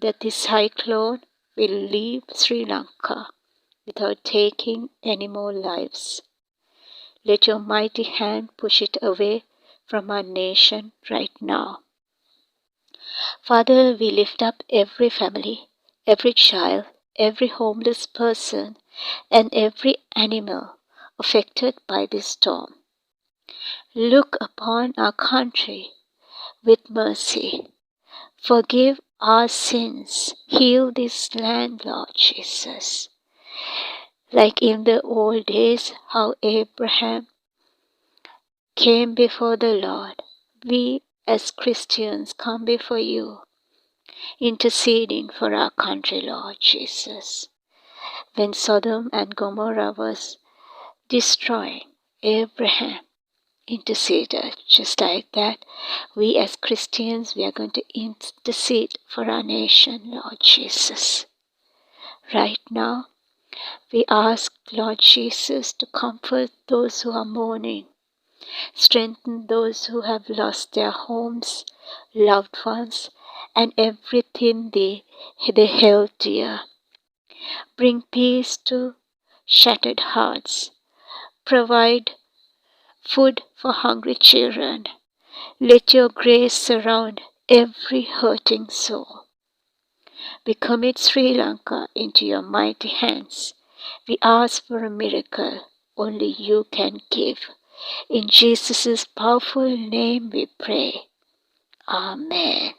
that this cyclone will leave Sri Lanka without taking any more lives. Let your mighty hand push it away from our nation right now. Father, we lift up every family, every child, every homeless person, and every animal affected by this storm. Look upon our country with mercy. Forgive our sins. Heal this land, Lord Jesus. Like in the old days, how Abraham came before the Lord, we as Christians come before you, interceding for our country, Lord Jesus. When Sodom and Gomorrah was destroyed, Abraham interceded. Just like that, we as Christians, we are going to intercede for our nation, Lord Jesus. Right now, we ask, Lord Jesus, to comfort those who are mourning, strengthen those who have lost their homes, loved ones, and everything they held dear. Bring peace to shattered hearts. Provide food for hungry children. Let your grace surround every hurting soul. We commit Sri Lanka into your mighty hands. We ask for a miracle only you can give. In Jesus' powerful name we pray. Amen.